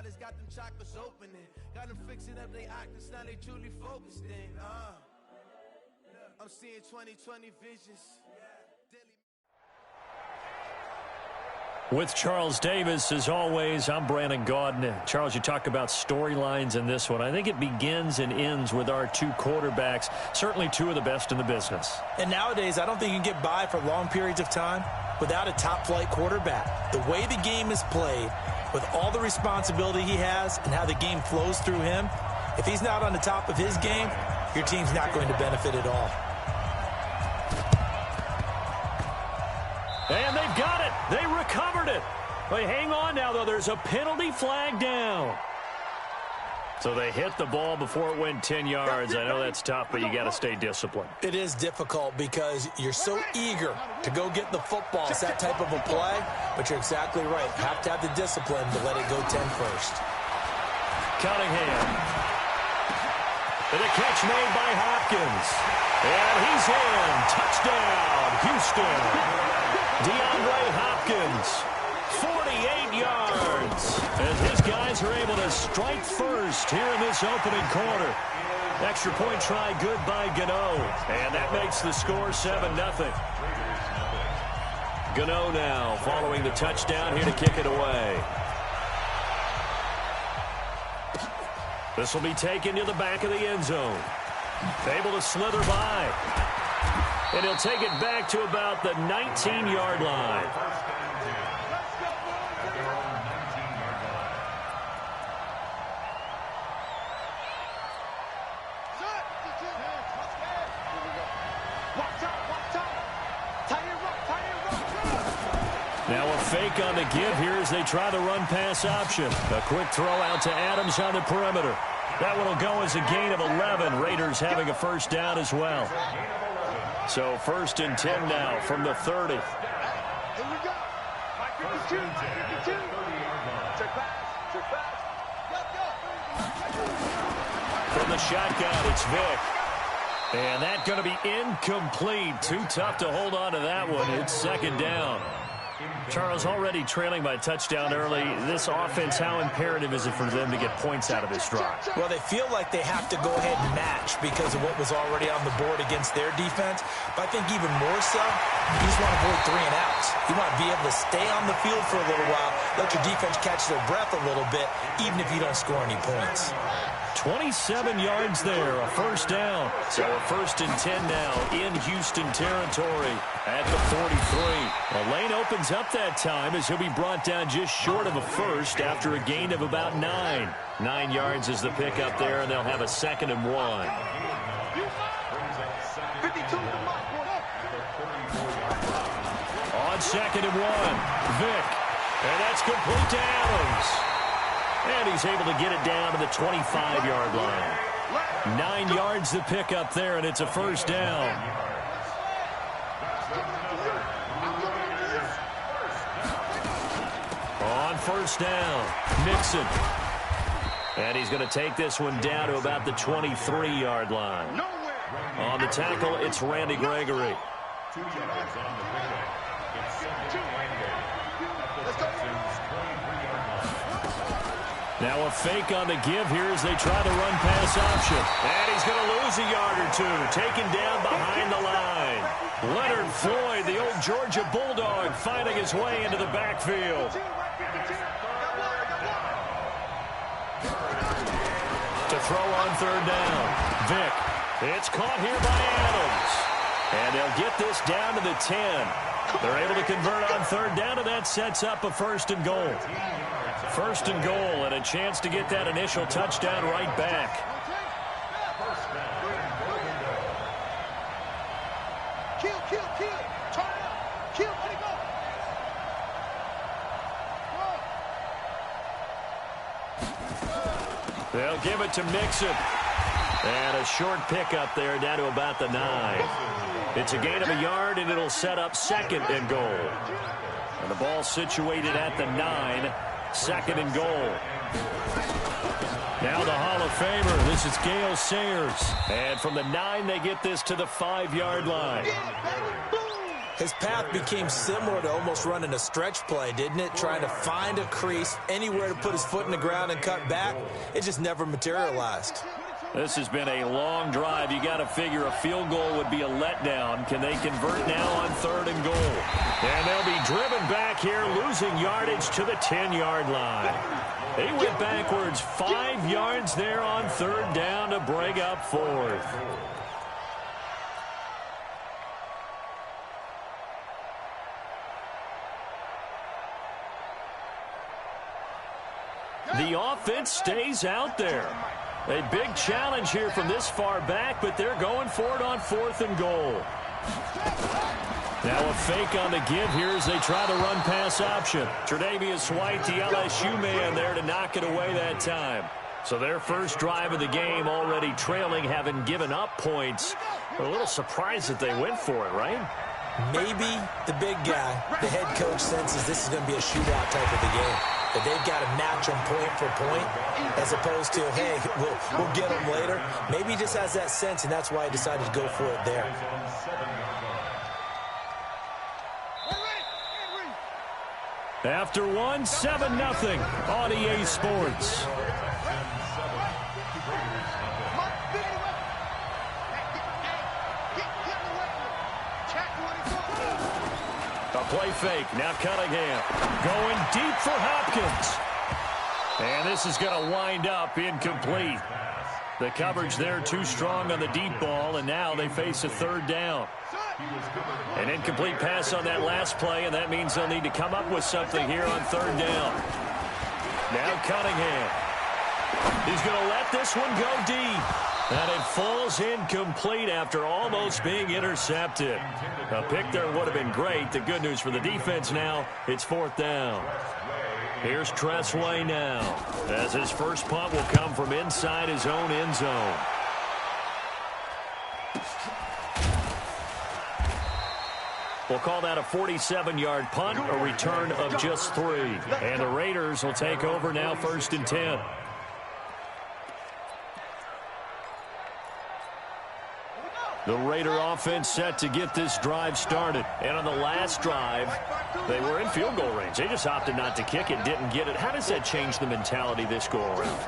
artists got them chakras opening. Got them fixing up they octaves, now they truly focused in. I'm seeing 2020 visions. With Charles Davis, as always, I'm Brandon Gaudin. Charles, you talk about storylines in this one. I think it begins and ends with our two quarterbacks, certainly two of the best in the business. And nowadays, I don't think you can get by for long periods of time without a top-flight quarterback. The way the game is played, with all the responsibility he has and how the game flows through him, if he's not on the top of his game, your team's not going to benefit at all. And they've got it. They recovered it. But hang on now, though. There's a penalty flag down. So they hit the ball before it went 10 yards. I know that's tough, but you got to stay disciplined. It is difficult because you're so eager to go get the football. It's that type of a play, but you're exactly right. You have to have the discipline to let it go 10 first. Cunningham. And a catch made by Hopkins. And he's in. Touchdown, Houston. DeAndre Hopkins, 48 yards. And his guys are able to strike first here in this opening quarter. Extra point try good by Gano. And that makes the score 7-0. Gano now following the touchdown here to kick it away. This will be taken to the back of the end zone. Able to slither by. And he'll take it back to about the 19-yard line. Now a fake on the give here as they try the run-pass option. A quick throw out to Adams on the perimeter. That one will go as a gain of 11. Raiders having a first down as well. So 1st and 10 now from the 30. Here we go. 52. From the shotgun, it's Vick. And that's going to be incomplete. Too tough to hold on to that one. It's 2nd down. Charles, already trailing by a touchdown early. This offense, how imperative is it for them to get points out of this drive? Well, they feel like they have to go ahead and match because of what was already on the board against their defense. But I think even more so, you just want to avoid 3 and outs. You want to be able to stay on the field for a little while, let your defense catch their breath a little bit, even if you don't score any points. 27 yards there, a first down. So a 1st and 10 now in Houston territory at the 43. A lane opens up that time as he'll be brought down just short of a first after a gain of about 9. 9 yards is the pickup there, and they'll have a 2nd and 1. On 2nd and 1, Vick. And that's complete to Adams. And he's able to get it down to the 25-yard line. 9 yards to pick up there, and it's a first down. On 1st down, Mixon. And he's going to take this one down to about the 23-yard line. On the tackle, it's Randy Gregory. Now a fake on the give here as they try the run-pass option. And he's going to lose a yard or two, taken down behind the line. Leonard Floyd, the old Georgia Bulldog, finding his way into the backfield. To throw on 3rd down, Vick. It's caught here by Adams. And they'll get this down to the 10. They're able to convert on 3rd down, and that sets up a 1st and goal. 1st and goal, and a chance to get that initial touchdown right back. Kill. Turn it up. Kill, let it go. They'll give it to Mixon. And a short pickup there down to about the 9. It's a gain of a yard, and it'll set up 2nd and goal. And the ball situated at the 9. 2nd and goal. Now the Hall of Famer. This is Gale Sayers. And from the 9, they get this to the 5-yard line. His path became similar to almost running a stretch play, didn't it? Trying to find a crease, anywhere to put his foot in the ground and cut back. It just never materialized. This has been a long drive. You got to figure a field goal would be a letdown. Can they convert now on 3rd and goal? And they'll be driven back here, losing yardage to the 10-yard line. They went backwards 5 yards there on 3rd down to bring up 4th. The offense stays out there. A big challenge here from this far back, but they're going for it on 4th and goal. Now a fake on the give here as they try the run-pass option. Tre'Davious White, the LSU man, there to knock it away that time. So their first drive of the game already trailing, having given up points. We're a little surprised that they went for it, right? Maybe the big guy, the head coach, senses this is going to be a shootout type of a game. That they've got to match them point for point as opposed to, hey, we'll get them later. Maybe he just has that sense, and that's why he decided to go for it there. After one, 7-0 on EA Sports. A play fake. Now Cunningham going deep for Hopkins. And this is going to wind up incomplete. The coverage there too strong on the deep ball, and now they face a 3rd down. An incomplete pass on that last play, and that means they'll need to come up with something here on 3rd down. Now Cunningham. He's going to let this one go deep. And it falls incomplete after almost being intercepted. A pick there would have been great. The good news for the defense now, it's 4th down. Here's Tressway now, as his first punt will come from inside his own end zone. We'll call that a 47-yard punt, a return of just 3. And the Raiders will take over now, 1st and 10. The Raider offense set to get this drive started. And on the last drive, they were in field goal range. They just opted not to kick it, didn't get it. How does that change the mentality this go-around?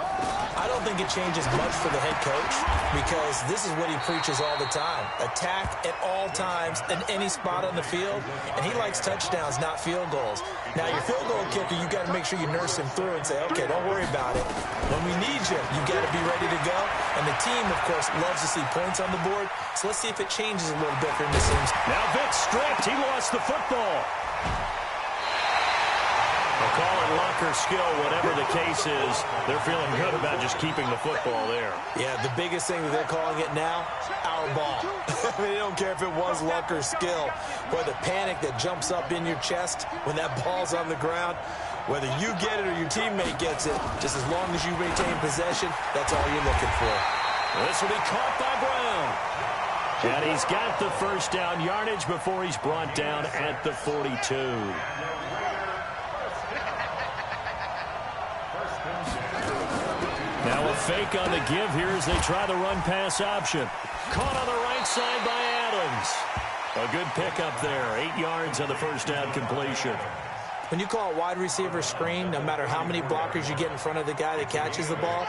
I don't think it changes much for the head coach because this is what he preaches all the time. Attack at all times in any spot on the field, and he likes touchdowns, not field goals. Now, your field goal kicker, you got to make sure you nurse him through and say, okay, don't worry about it. When we need you, you got to be ready to go. And the team, of course, loves to see points on the board. So let's see if it changes a little bit for him, it seems. Now Vic stripped. He lost the football. They'll call it luck or skill, whatever the case is. They're feeling good about just keeping the football there. Yeah, the biggest thing that they're calling it now, our ball. I mean, they don't care if it was luck or skill. Boy, the panic that jumps up in your chest when that ball's on the ground, whether you get it or your teammate gets it, just as long as you retain possession, that's all you're looking for. This will be caught by Brown. And he's got the first down yardage before he's brought down at the 42. Now a fake on the give here as they try the run-pass option. Caught on the right side by Adams. A good pickup there. 8 yards on the first down completion. When you call a wide receiver screen, no matter how many blockers you get in front of the guy that catches the ball,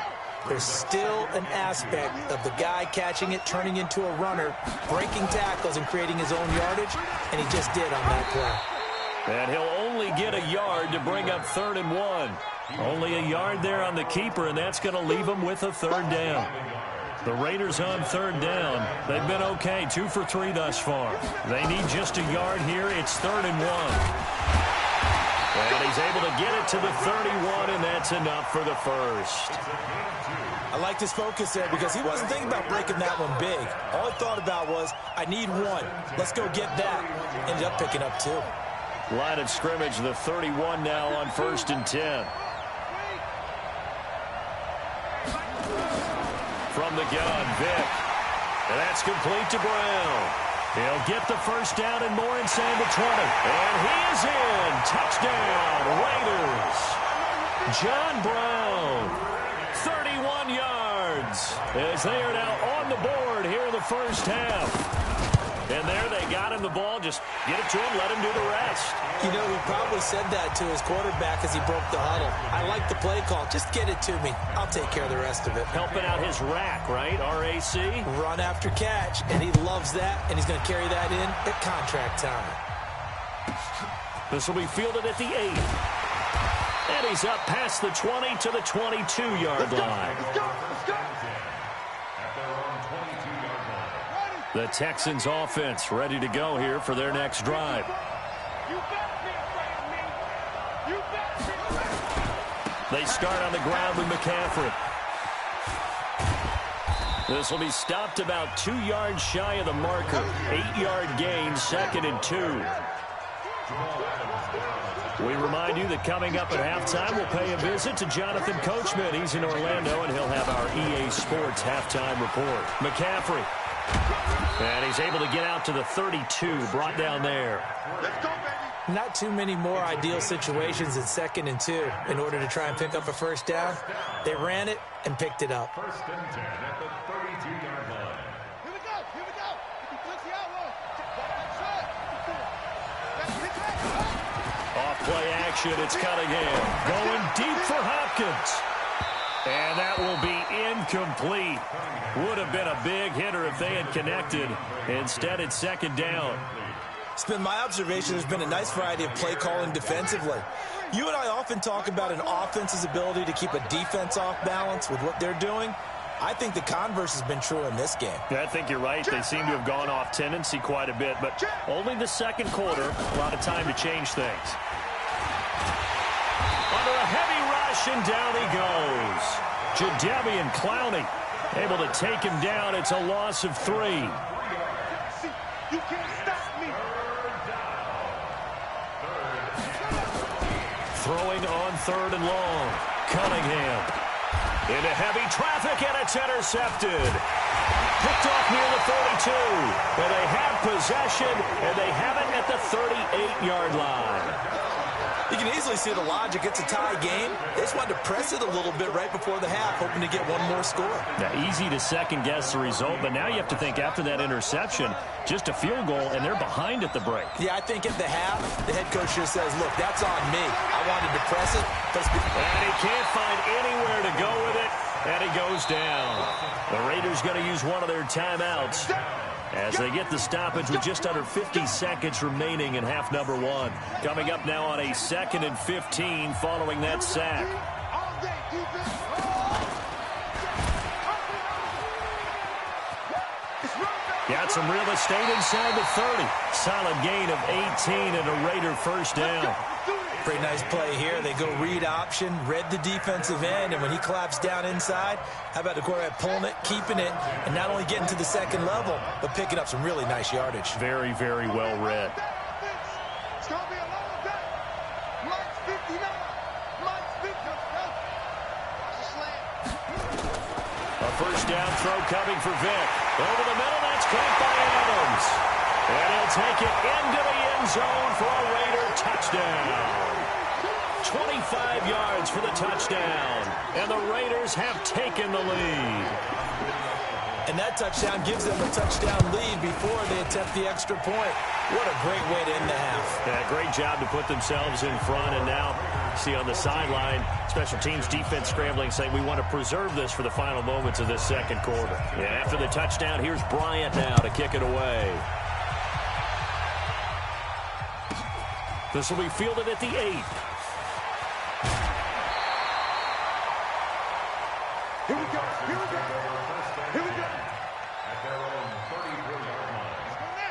there's still an aspect of the guy catching it, turning into a runner, breaking tackles and creating his own yardage, and he just did on that play. And he'll only get a yard to bring up 3rd and 1. Only a yard there on the keeper, and that's going to leave him with a 3rd down. The Raiders on 3rd down. They've been okay, 2 for 3 thus far. They need just a yard here. It's 3rd and 1. And he's able to get it to the 31, and that's enough for the first. I liked his focus there because he wasn't thinking about breaking that one big. All he thought about was, I need 1. Let's go get that. Ended up picking up 2. Line of scrimmage, the 31 now on 1st and 10. From the gun, Vic. And that's complete to Brown. He'll get the first down and more inside the 20. And he is in. Touchdown, Raiders. John Brown, 31 yards, as they are now on the board here in the first half. And there they got him the ball. Just get it to him, let him do the rest. You know, he probably said that to his quarterback as he broke the huddle. I like the play call. Just get it to me. I'll take care of the rest of it. Helping out his rack, right? RAC? Run after catch, and he loves that, and he's going to carry that in at contract time. This will be fielded at the 8. And he's up past the 20 to the 22-yard line. Let's go. The Texans offense ready to go here for their next drive. They start on the ground with McCaffrey. This will be stopped about 2 yards shy of the marker. 8-yard gain, 2nd and 2. We remind you that coming up at halftime, we'll pay a visit to Jonathan Coachman. He's in Orlando, and he'll have our EA Sports halftime report. McCaffrey. And he's able to get out to the 32, brought down there. Let's go, baby. Not too many more ideal situations in 2nd and 2 in order to try and pick up a first down. They ran it and picked it up. 1st and 10 at the 32-yard line. Here we go. If he clicks the outlaw, Off play action, it's Cunningham. Going deep for Hopkins. And that will be incomplete. Would have been a big hitter if they had connected. Instead, it's 2nd down. It's been my observation there's been a nice variety of play calling defensively. You and I often talk about an offense's ability to keep a defense off balance with what they're doing. I think the converse has been true in this game. Yeah, I think you're right. They seem to have gone off tendency quite a bit, but only the 2nd quarter. A lot of time to change things. Under a heavy rush, and down he goes. Jadeveon Clowney able to take him down. It's a loss of 3. You can't stop me. Throwing on 3rd and long. Cunningham into heavy traffic, and it's intercepted. Picked off near the 32. And they have possession, and they have it at the 38-yard line. You can easily see the logic. It's a tie game. They just wanted to press it a little bit right before the half, hoping to get one more score. Now, easy to second-guess the result, but now you have to think after that interception, just a field goal, and they're behind at the break. Yeah, I think at the half, the head coach just says, look, that's on me. I wanted to press it. And he can't find anywhere to go with it, and he goes down. The Raiders going to use one of their timeouts as they get the stoppage with just under 50 seconds remaining in half number 1. Coming up now on a 2nd and 15 following that sack. Got some real estate inside the 30. Solid gain of 18 and a Raider first down. Pretty nice play here. They go read option, read the defensive end, and when he collapsed down inside, how about the quarterback pulling it, keeping it, and not only getting to the 2nd level, but picking up some really nice yardage. Very, very well read. It's going to be a long day. Mike's 59. Mike's 50. Watch the slant. A first down throw coming for Vic. Over the middle, that's caught by Adams. And he'll take it into the end zone for a Raider touchdown. 25 yards for the touchdown. And the Raiders have taken the lead. And that touchdown gives them a touchdown lead before they attempt the extra point. What a great way to end the half. Yeah, great job to put themselves in front. And now, see on the sideline, special teams defense scrambling, saying we want to preserve this for the final moments of this 2nd quarter. And after the touchdown, here's Bryant now to kick it away. This will be fielded at the 8. Here we go.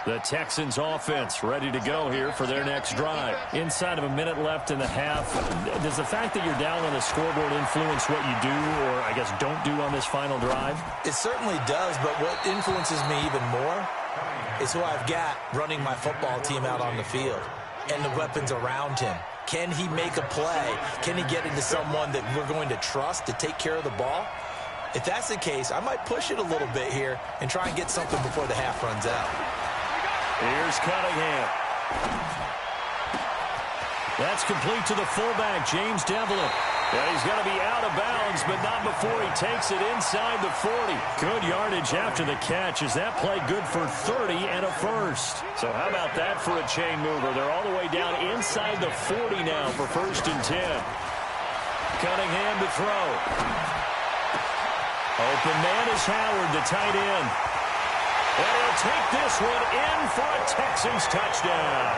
The Texans offense ready to go here for their next drive. Inside of a minute left in the half, does the fact that you're down on the scoreboard influence what you do or, I guess, don't do on this final drive? It certainly does, but what influences me even more is who I've got running my football team out on the field and the weapons around him. Can he make a play? Can he get into someone that we're going to trust to take care of the ball? If that's the case, I might push it a little bit here and try and get something before the half runs out. Here's Cunningham. That's complete to the fullback, James Devlin. Yeah, he's going to be out of bounds, but not before he takes it inside the 40. Good yardage after the catch. Is that play good for 30 and a first? So how about that for a chain mover? They're all the way down inside the 40 now for 1st and 10. Cunningham to throw. Open man is Howard, the tight end. And he'll take this one in for a Texans touchdown.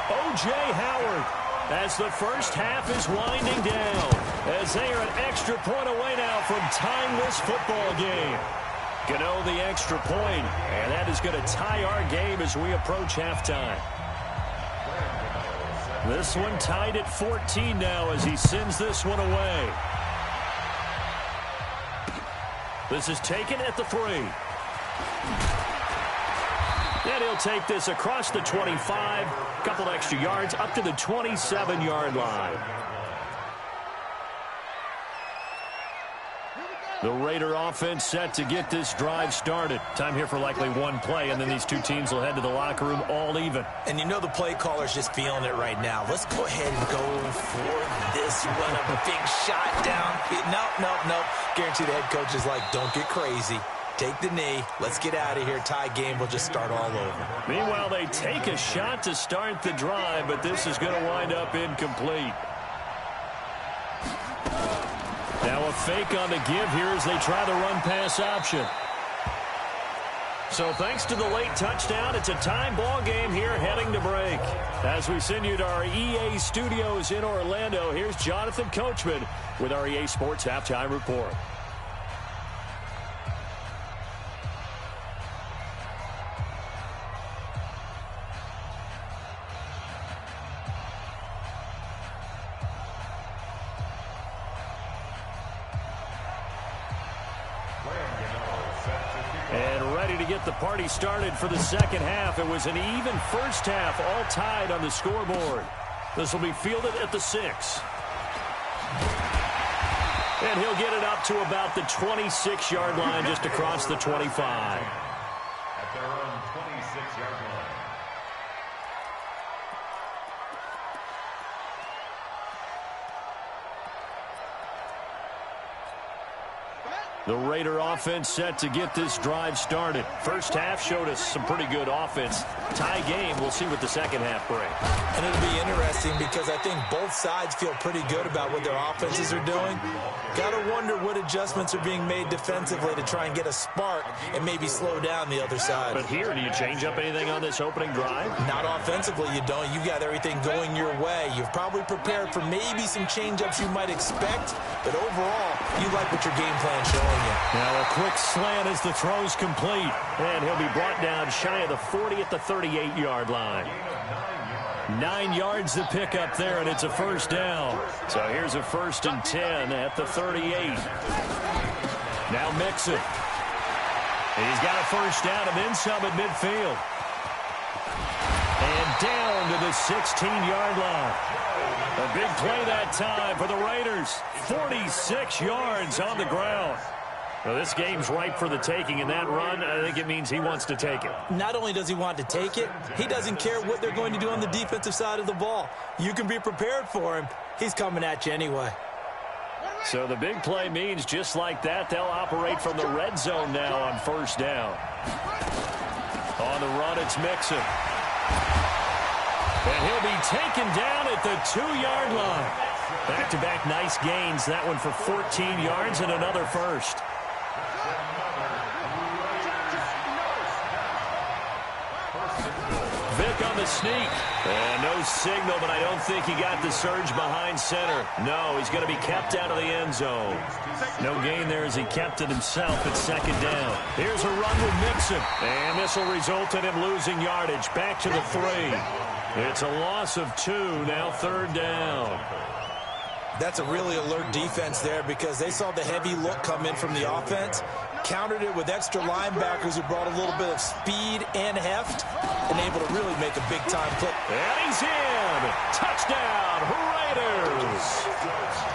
O.J. Howard, as the first half is winding down, as they are an extra point away now from tying this football game. Gano the extra point, and that is going to tie our game as we approach halftime. This one tied at 14 now as he sends this one away. This is taken at the 3. And he'll take this across the 25, couple extra yards up to the 27-yard line. The Raider offense set to get this drive started. Time here for likely one play, and then these two teams will head to the locker room all even. And you know the play caller's just feeling it right now. Let's go ahead and go for this one. A big shot down. Nope. Guarantee the head coach is like, don't get crazy. Take the knee. Let's get out of here. Tie game. We'll just start all over. Meanwhile, they take a shot to start the drive, but this is going to wind up incomplete. Now a fake on the give here as they try the run-pass option. So thanks to the late touchdown, it's a tie ball game here heading to break. As we send you to our EA studios in Orlando, here's Jonathan Coachman with our EA Sports Halftime Report. And ready to get the party started for the second half. It was an even first half, all tied on the scoreboard. This will be fielded at the 6. And he'll get it up to about the 26-yard line, just across the 25. At their own 26-yard line. The Raider offense set to get this drive started. First half showed us some pretty good offense. Tie game, we'll see what the second half brings. And it'll be interesting because I think both sides feel pretty good about what their offenses are doing. Got to wonder what adjustments are being made defensively to try and get a spark and maybe slow down the other side. But here, do you change up anything on this opening drive? Not offensively, you don't. You got everything going your way. You've probably prepared for maybe some change-ups you might expect, but overall, you like what your game plan's showing. Now a quick slant as the throw's complete. And he'll be brought down shy of the 40 at the 38-yard line. 9 yards to pick up there, and it's a first down. So here's a 1st and 10 at the 38. Now Mixon. He's got a first down and then some at midfield. And down to the 16-yard line. A big play that time for the Raiders. 46 yards on the ground. Well, this game's ripe for the taking, and that run, I think it means he wants to take it. Not only does he want to take it, he doesn't care what they're going to do on the defensive side of the ball. You can be prepared for him. He's coming at you anyway. So the big play means just like that, they'll operate from the red zone now on first down. On the run, it's Mixon. And he'll be taken down at the 2-yard line. Back-to-back nice gains. That one for 14 yards and another first. Vick on the sneak. And no signal, but I don't think he got the surge behind center. No, he's going to be kept out of the end zone. No gain there as he kept it himself at second down. Here's a run with Mixon. And this will result in him losing yardage. Back to the 3. It's a loss of 2, now third down. That's a really alert defense there because they saw the heavy look come in from the offense, countered it with extra linebackers who brought a little bit of speed and heft, and able to really make a big-time play. And he's in! Touchdown, Raiders!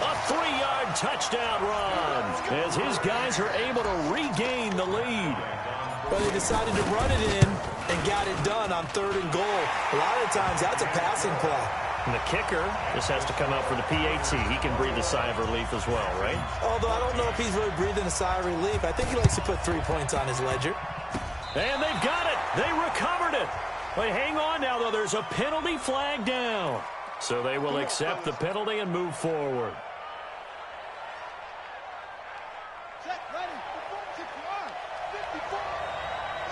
A 3-yard touchdown run as his guys are able to regain the lead. But they decided to run it in and got it done on 3rd and goal. A lot of times, that's a passing play. And the kicker just has to come out for the PAT. He can breathe a sigh of relief as well, right? Although I don't know if he's really breathing a sigh of relief. I think he likes to put 3 points on his ledger. And they've got it. They recovered it. But hang on now, though. There's a penalty flag down. So they will accept the penalty and move forward. Check, ready. 61, 54.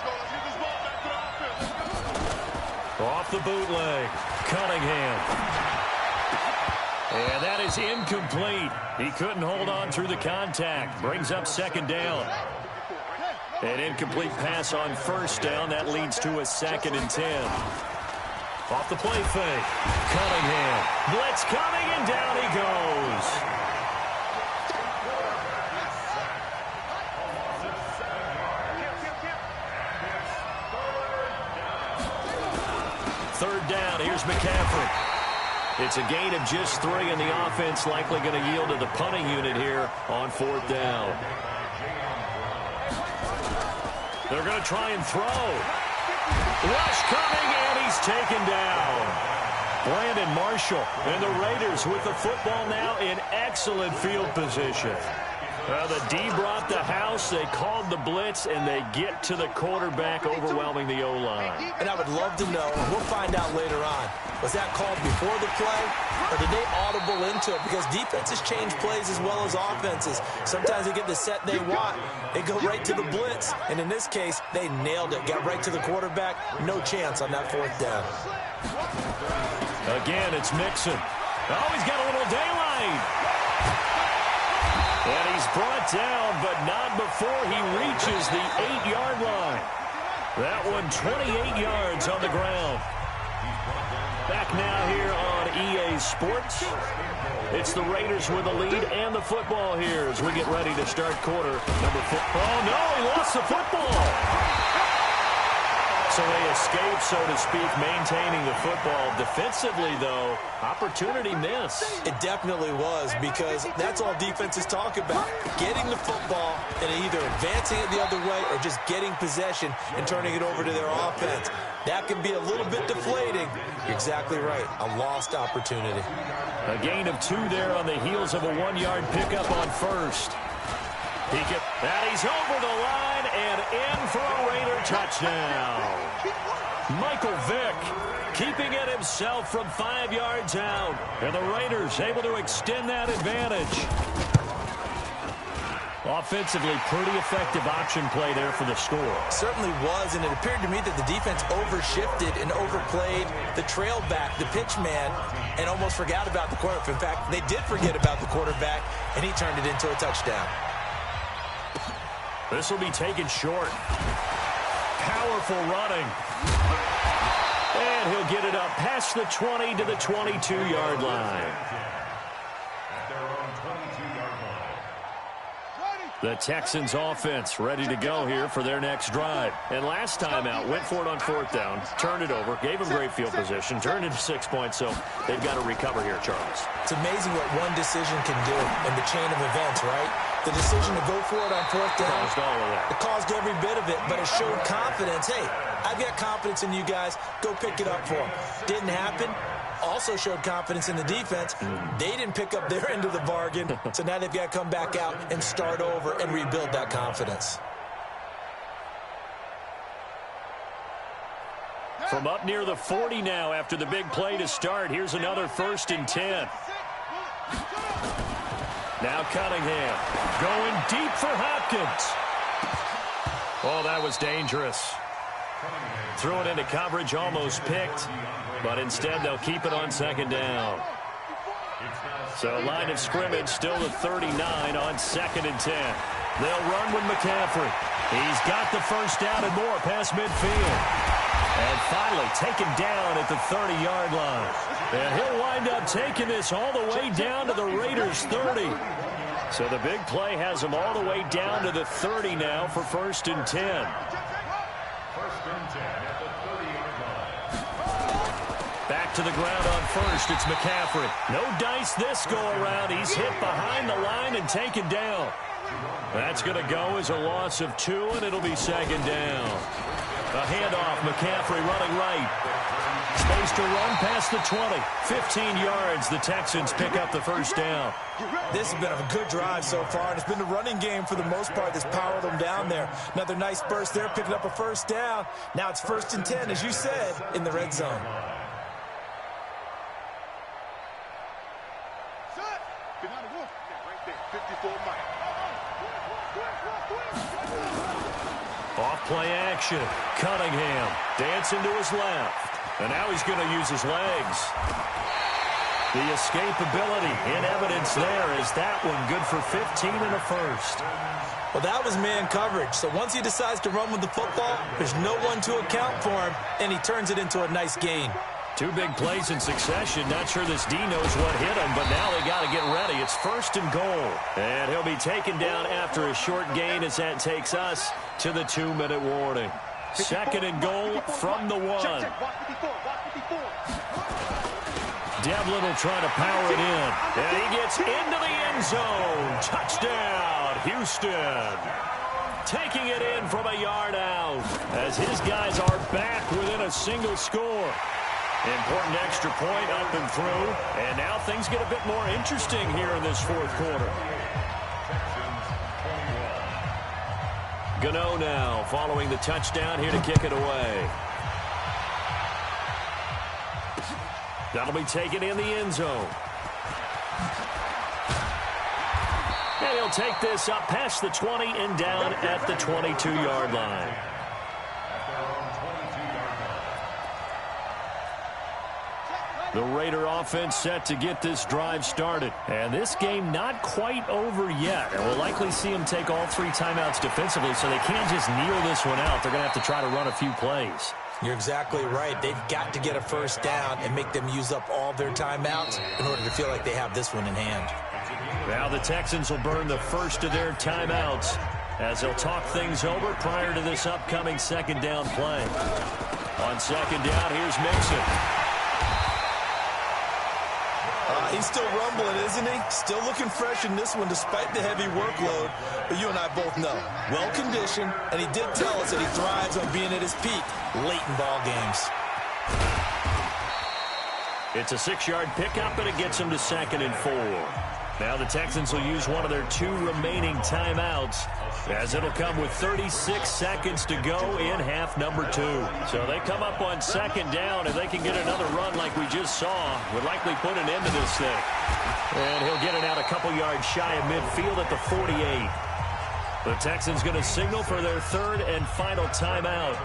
Let's get this ball back to the offense. Off the bootleg. Cunningham. And that is incomplete. He couldn't hold on through the contact. Brings up second down. An incomplete pass on first down. That leads to a 2nd and 10. Off the play fake. Cunningham. Blitz coming, and down he goes. Third down. Here's McCaffrey. It's a gain of just 3, and the offense likely going to yield to the punting unit here on 4th down. They're going to try and throw. Rush coming, and he's taken down. Brandon Marshall and the Raiders with the football now in excellent field position. The D brought the house. They called the blitz, and they get to the quarterback, overwhelming the O-line. And I would love to know, and we'll find out later on, was that called before the play, or did they audible into it? Because defenses change plays as well as offenses. Sometimes they get the set they want. They go right to the blitz, and in this case, they nailed it. Got right to the quarterback. No chance on that 4th down. Again, it's Mixon. Oh, he's got a little daylight. And he's brought down, but not before he reaches the 8-yard line. That one 28 yards on the ground. Back now here on EA Sports. It's the Raiders with the lead and the football here as we get ready to start quarter number 4. Oh, no, he lost the football. So they escape, so to speak, maintaining the football. Defensively, though, opportunity miss. It definitely was, because that's all defenses talk about. Getting the football and either advancing it the other way or just getting possession and turning it over to their offense. That can be a little bit deflating. You're exactly right. A lost opportunity. A gain of 2 there on the heels of a 1-yard pickup on first. And he's over the line and in for a Raider touchdown. Michael Vick keeping it himself from 5 yards out. And the Raiders able to extend that advantage. Offensively, pretty effective option play there for the score. Certainly was, and it appeared to me that the defense overshifted and overplayed the trail back, the pitch man, and almost forgot about the quarterback. In fact, they did forget about the quarterback, and he turned it into a touchdown. This will be taken short. Powerful running. And he'll get it up past the 20 to the 22-yard line. The Texans offense ready to go here for their next drive. And last time out, went for it on 4th down, turned it over, gave them great field position, turned into 6 points, so they've got to recover here, Charles. It's amazing what one decision can do in the chain of events, right? The decision to go for it on 4th down. Caused all of that. It caused every bit of it, but it showed confidence. Hey, I've got confidence in you guys. Go pick it up for them. Didn't happen. Also showed confidence in the defense. They didn't pick up their end of the bargain, so now they've got to come back out and start over and rebuild that confidence. From up near the 40 now after the big play to start. Here's another 1st and 10. Now Cunningham going deep for Hopkins. Oh, that was dangerous. Threw it into coverage, almost picked, but instead they'll keep it on 2nd down. So line of scrimmage still the 39 on 2nd and 10. They'll run with McCaffrey. He's got the first down and more past midfield. And finally taken down at the 30-yard line. And he'll wind up taking this all the way down to the Raiders' 30. So the big play has him all the way down to the 30 now for 1st and 10. 1st and 10 at the 30-yard line. Back to the ground on first. It's McCaffrey. No dice this go-around. He's hit behind the line and taken down. That's going to go as a loss of 2, and it'll be 2nd down. A handoff, McCaffrey running right. Space to run past the 20. 15 yards. The Texans pick up the first down. This has been a good drive so far, and it's been the running game for the most part that's powered them down there. Another nice burst there, picking up a first down. Now it's 1st and 10, as you said, in the red zone. Off play action. Cunningham dancing to his left. And now he's going to use his legs. The escapability in evidence there. Is that one good for 15 and a first? Well, that was man coverage. So once he decides to run with the football, there's no one to account for him, and he turns it into a nice gain. 2 big plays in succession. Not sure this D knows what hit him, but now they got to get ready. It's 1st and goal. And he'll be taken down after a short gain as that takes us to the 2-minute warning. 2nd and goal from the 1. Devlin will try to power it in. And he gets into the end zone. Touchdown, Houston. Taking it in from a yard out as his guys are back within a single score. Important extra point up and through. And now things get a bit more interesting here in this 4th quarter. Gano now following the touchdown here to kick it away. That'll be taken in the end zone. And he'll take this up past the 20 and down at the 22-yard line. The Raider offense set to get this drive started. And this game not quite over yet. And we'll likely see them take all 3 timeouts defensively, so they can't just kneel this one out. They're going to have to try to run a few plays. You're exactly right. They've got to get a first down and make them use up all their timeouts in order to feel like they have this one in hand. Now the Texans will burn the first of their timeouts as they'll talk things over prior to this upcoming 2nd down play. On 2nd down, here's Mixon. He's still rumbling, isn't he? Still looking fresh in this one despite the heavy workload. But you and I both know, well-conditioned, and he did tell us that he thrives on being at his peak late in ball games. It's a 6-yard pickup, and it gets him to 2nd and 4. Now the Texans will use one of their 2 remaining timeouts as it'll come with 36 seconds to go in half number 2. So they come up on 2nd down. If they can get another run like we just saw, would likely put an end to this thing. And he'll get it out a couple yards shy of midfield at the 48. The Texans going to signal for their 3rd and final timeout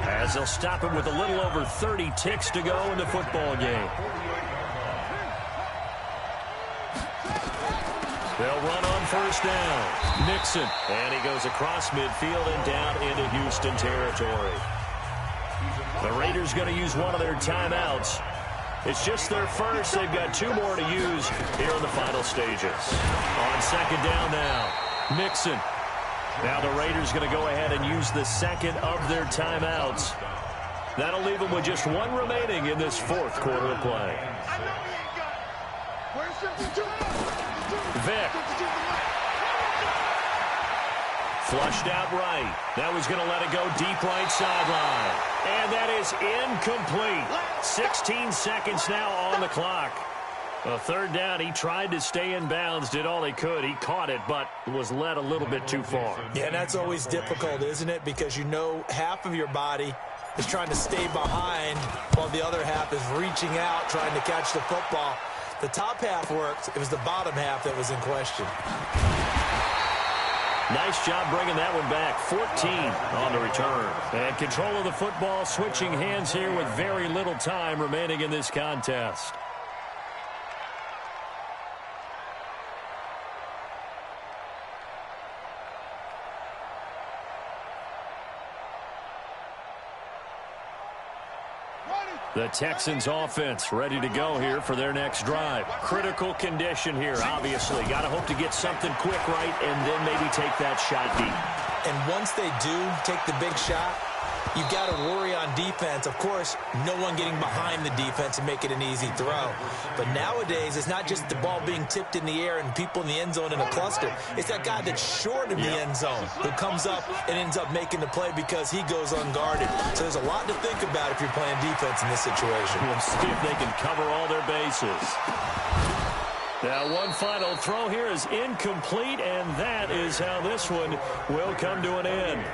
as they'll stop him with a little over 30 ticks to go in the football game. They'll run on 1st down. Mixon. And he goes across midfield and down into Houston territory. The Raiders going to use one of their timeouts. It's just their first. They've got 2 more to use here in the final stages. On 2nd down now. Mixon. Now the Raiders going to go ahead and use the 2nd of their timeouts. That'll leave them with just 1 remaining in this 4th quarter of play. Vick. Flushed out right. Now he's going to let it go deep right sideline. And that is incomplete. 16 seconds now on the clock. A 3rd down, he tried to stay in bounds, did all he could. He caught it, but was led a little bit too far. Yeah, and that's always difficult, isn't it? Because you know half of your body is trying to stay behind while the other half is reaching out, trying to catch the football. The top half worked. It was the bottom half that was in question. Nice job bringing that one back. 14 on the return. And control of the football, switching hands here with very little time remaining in this contest. The Texans offense ready to go here for their next drive. Critical condition here, obviously. Got to hope to get something quick right and then maybe take that shot deep. And once they do take the big shot, You got to worry on defense. Of course, no one getting behind the defense and make it an easy throw. But nowadays, it's not just the ball being tipped in the air and people in the end zone in a cluster. It's that guy that's short of the end zone who comes up and ends up making the play because he goes unguarded. So there's a lot to think about if you're playing defense in this situation. We'll see if they can cover all their bases. Now, one final throw here is incomplete, and that is how this one will come to an end.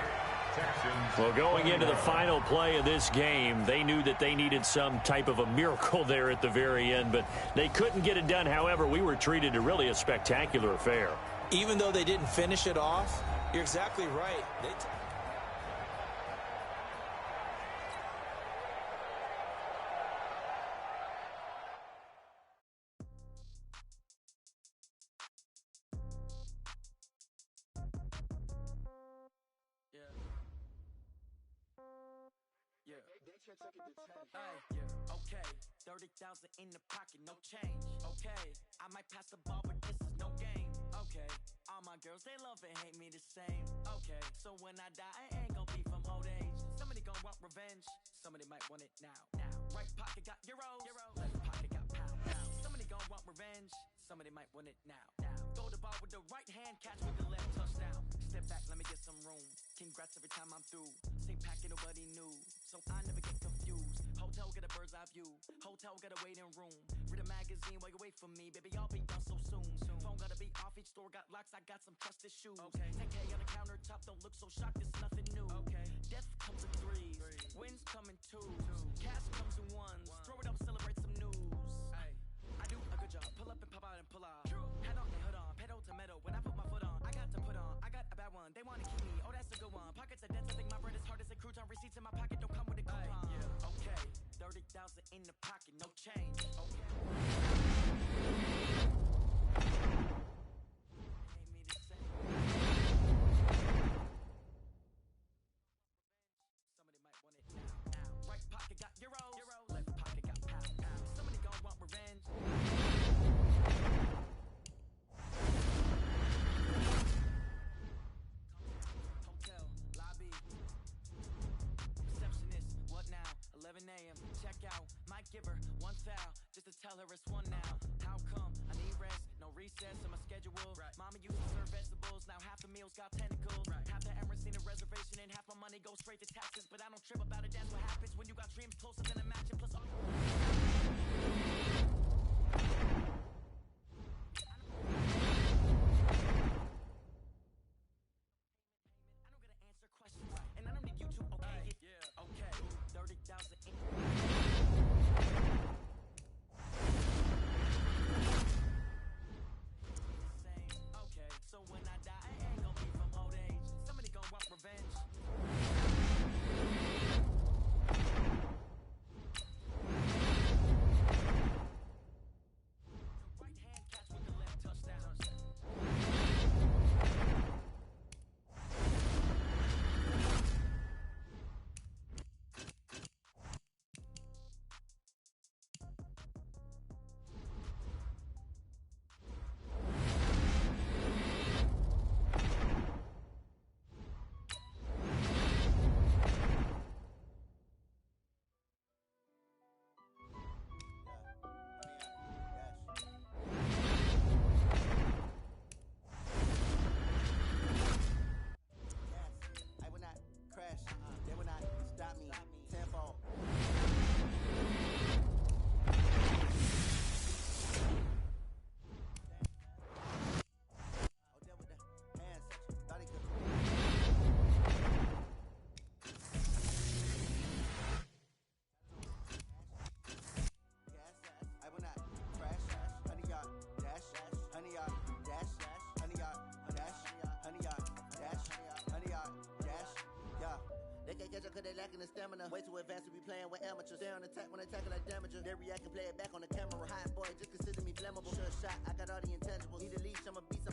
Well, going into the final play of this game, they knew that they needed some type of a miracle there at the very end, but they couldn't get it done. However, we were treated to really a spectacular affair. Even though they didn't finish it off, you're exactly right. Okay, 30,000 in the pocket, no change. Okay, I might pass the ball, but this is no game. Okay, all my girls, they love and hate me the same. Okay, so when I die, I ain't gonna be from old age. Somebody gonna want revenge, somebody might want it now. Right pocket got euros, left pocket got pound. Somebody gonna want revenge, somebody might want it now. Throw the ball with the right hand, catch with the left, touchdown. Step back, let me get some room. Congrats every time I'm through. Same packet, nobody knew, so I never get confused. Hotel get a bird's eye view. Hotel got a waiting room. Read a magazine while you wait for me. Baby, I'll be done so soon. Phone gotta be off. Each store got locks. I got some trusted shoes. Okay. 10K on the countertop. Don't look so shocked. It's nothing new. Okay. Death comes in threes. Wins come in twos. Cash comes in ones. Throw it up, celebrate some news. Ay. I do a good job. Pull up and pop out and pull off. Head on and hood on. Pedal to metal. When I put my foot on, I got to put on. I got a bad one. They wanna keep me. Oh, that's a good one. Pockets are dense. I think my bread is hard as a crouton. Receipts in my pocket don't come with a coupon. Okay. 30,000 in the pocket, no change. Okay. Ain't me the same. Somebody might want it now. Right pocket got euros, left pocket got pound. Somebody gon' want revenge. Hotel, lobby. Receptionist, what now? 11 a.m. Check out, might give her one foul just to tell her it's one now. How come? I need rest, no recess in my schedule. Mama used to serve vegetables, now half the meals got tentacles. Half the Emirates need a reservation and half my money goes straight to taxes. But I don't trip about it, that's what happens when you got dreams closer than a match. And plus all I don't gotta answer questions, and I don't need you to, okay? Okay, 30,000 in. Okay, so when I die, I ain't gonna be from old age. Somebody gonna want revenge. Right hand catch with the left touchdown. I will not crash. They will not stop me. Tenfold. Oh, there with the hand section. Thought he could. I will not crash. Honey yard dash. Honey yard dash. Honey yard dash. Honey yard dash. Honey yard dash. Yeah. They can't catch up cause they lacking the stamina. Way too advanced to be playing with amateurs. Stay on attack when they tackle like damager. They react and play it back on the camera. Hot boy, just consider me flammable. Sure shot, I got all the intangibles. Need a leash, I'm a beast.